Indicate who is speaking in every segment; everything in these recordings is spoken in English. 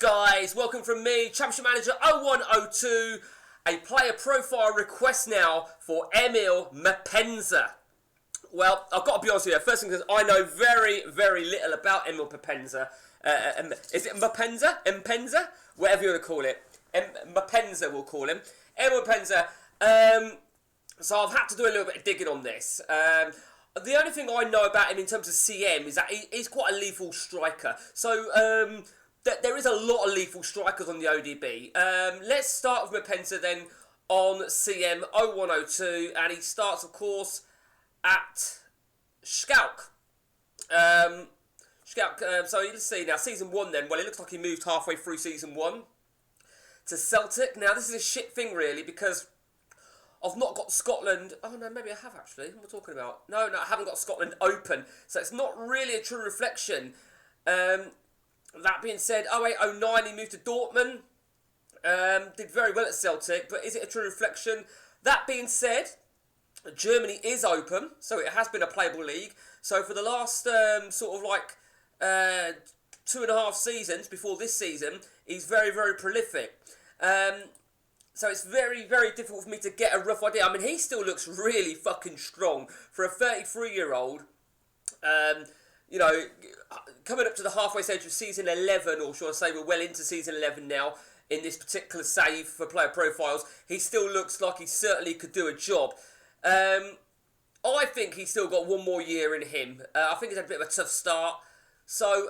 Speaker 1: guys, welcome from me, Championship Manager 0102. A player profile request now for Emile Mpenza. Well, I've got to be honest with you. First thing is, I know very, very little about Emile Mpenza. Is it Mpenza? Whatever you want to call it. Mpenza, we'll call him. Emile Mpenza. So I've had to do a little bit of digging on this. The only thing I know about him in terms of CM is that he's quite a lethal striker. So there is a lot of lethal strikers on the ODB. Let's start with Mpenza then on CM 0102, and he starts, of course, at Schalke. So let's see now, season 1 then. Well, it looks like he moved halfway through season 1 to Celtic. Now, this is a shit thing, really, because I've not got Scotland. Oh, no, maybe I have, actually. What am I talking about? No, I haven't got Scotland open. So it's not really a true reflection. That being said, 08-09, he moved to Dortmund. Did very well at Celtic, but is it a true reflection? That being said, Germany is open, so it has been a playable league. So for the last 2.5 seasons before this season, he's very, very prolific. So it's very, very difficult for me to get a rough idea. I mean, he still looks really fucking strong for a 33-year-old. Coming up to the halfway stage of season 11, or should I say we're well into season 11 now, in this particular save for player profiles, he still looks like he certainly could do a job. I think he's still got one more year in him. I think he's had a bit of a tough start. So,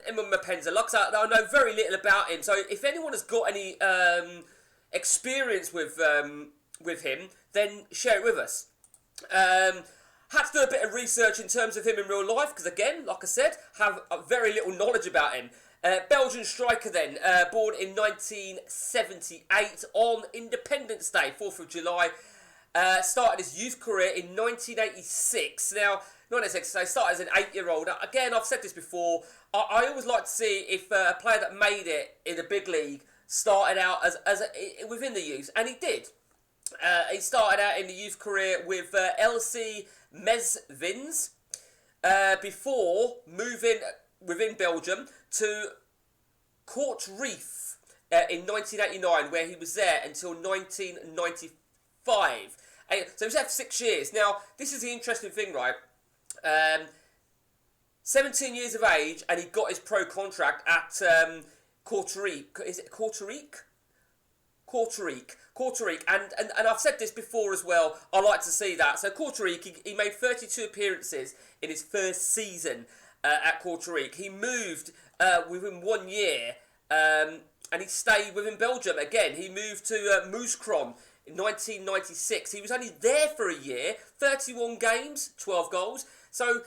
Speaker 1: Emile Mpenza, like I said, I know very little about him. So, if anyone has got any experience with him, then share it with us. Had to do a bit of research in terms of him in real life, because again, like I said, have very little knowledge about him. Belgian striker then, born in 1978 on Independence Day, 4th of July. Started his youth career in 1986. Now, 1986, so started as an 8-year-old. Again, I've said this before, I always like to see if a player that made it in a big league started out within the youth, and he did. He started out in the youth career with LC Mesvins before moving within Belgium to Kortrijk in 1989, where he was there until 1995. So he was there for 6 years. Now, this is the interesting thing, right? 17 years of age, and he got his pro contract at Kortrijk. Is it Kortrijk? Kortrijk. And I've said this before as well. I like to see that. So Kortrijk, he made 32 appearances in his first season at Kortrijk. He moved within 1 year, and he stayed within Belgium again. He moved to Mouscron in 1996. He was only there for a year, 31 games, 12 goals. So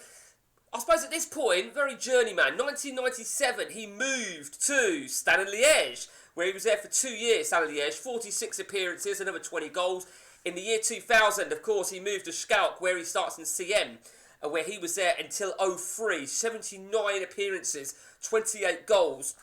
Speaker 1: I suppose at this point, very journeyman. 1997, he moved to Stade Liège, where he was there for 2 years, Stade Liège, 46 appearances, another 20 goals. In the year 2000, of course, he moved to Schalke, where he starts in CM, where he was there until 03, 79 appearances, 28 goals.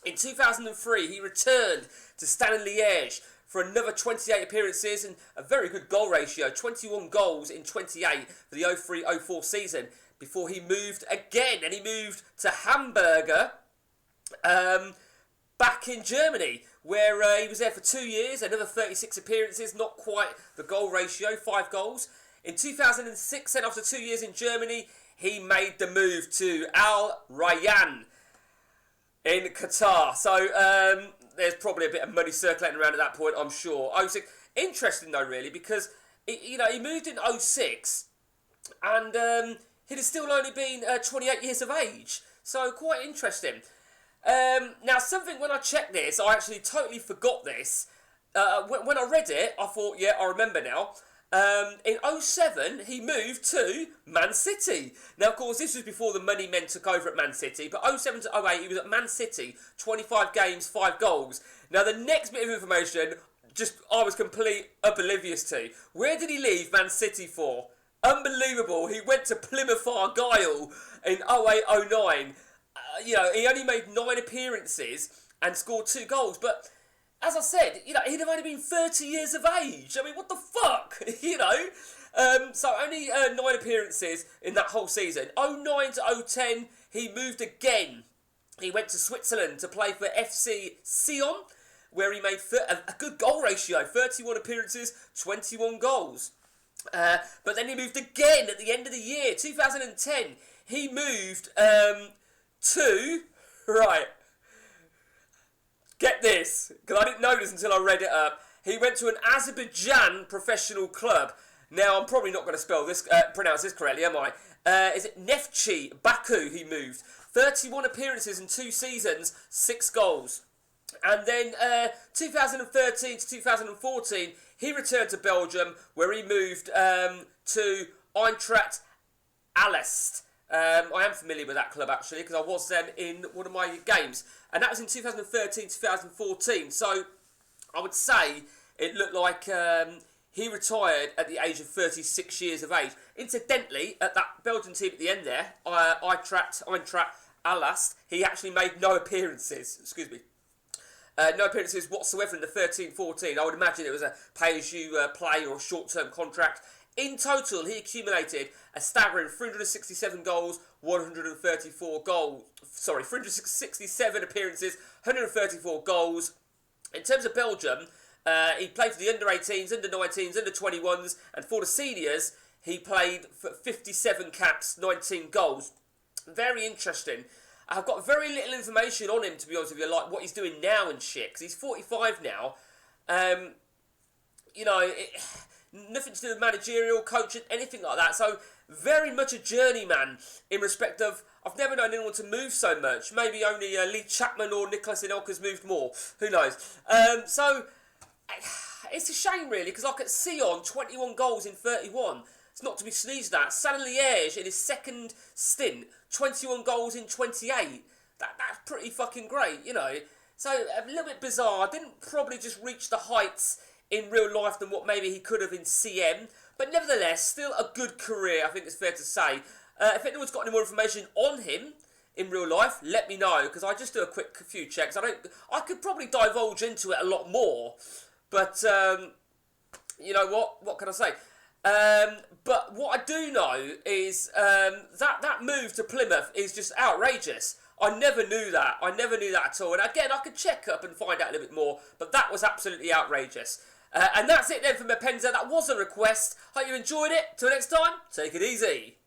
Speaker 1: In 2003, he returned to Stade Liège for another 28 appearances and a very good goal ratio, 21 goals in 28 for the 03-04 season, before he moved again, and he moved to Hamburger, back in Germany, where he was there for 2 years, another 36 appearances, not quite the goal ratio, 5 goals. In 2006, then after 2 years in Germany, he made the move to Al Rayyan in Qatar. So there's probably a bit of money circulating around at that point, I'm sure. 06, interesting though, really, because he moved in 06, and he'd have still only been 28 years of age. So quite interesting. Now, something, when I checked this, I actually totally forgot this. When I read it, I thought, yeah, I remember now. In 07, he moved to Man City. Now, of course, this was before the money men took over at Man City, but 07 to 08, he was at Man City, 25 games, 5 goals. Now, the next bit of information, I was completely oblivious to. Where did he leave Man City for? Unbelievable. He went to Plymouth Argyle in 08-09. He only made 9 appearances and scored 2 goals. But as I said, he'd have only been 30 years of age. I mean, what the fuck? So only 9 appearances in that whole season. 09 to 010, he moved again he went to Switzerland to play for FC Sion, where he made a good goal ratio, 31 appearances, 21 goals. But then he moved again at the end of the year, 2010. He moved to... Right. Get this, because I didn't know this until I read it up. He went to an Azerbaijan professional club. Now, I'm probably not going to pronounce this correctly, am I? Is it Neftchi Baku he moved? 31 appearances in 2 seasons, 6 goals. And then 2013 to 2014, he returned to Belgium, where he moved to Eintracht Alest. I am familiar with that club, actually, because I was them in one of my games. And that was in 2013-2014. So I would say it looked like he retired at the age of 36 years of age. Incidentally, at that Belgian team at the end there, Eintracht Alest, he actually made no appearances. Excuse me. No appearances whatsoever in the 13-14. I would imagine it was a pay-as-you-play or short-term contract. In total, he accumulated a staggering 367 goals, 367 appearances, 134 goals. In terms of Belgium, he played for the under-18s, under-19s, under-21s, and for the seniors, he played for 57 caps, 19 goals. Very interesting. I've got very little information on him, to be honest with you, like what he's doing now and shit, because he's 45 now. Nothing to do with managerial, coaching, anything like that. So, very much a journeyman in respect of, I've never known anyone to move so much. Maybe only Lee Chapman or Nicolas Anelka's moved more. Who knows? So, it's a shame, really, because like at Sion, 21 goals in 31. It's not to be sneezed at. Saint Liège, in his second stint, 21 goals in 28. That's pretty fucking great, you know. So, a little bit bizarre. Didn't probably just reach the heights in real life than what maybe he could have in CM. But nevertheless, still a good career, I think it's fair to say. If anyone's got any more information on him in real life, let me know, because I just do a quick few checks. I could probably divulge into it a lot more. But, you know what can I say? But what I do know is that move to Plymouth is just outrageous. I never knew that. At all. And again, I could check up and find out a little bit more, but that was absolutely outrageous. And that's it then for Mpenza. That was a request. Hope you enjoyed it. Till next time, take it easy.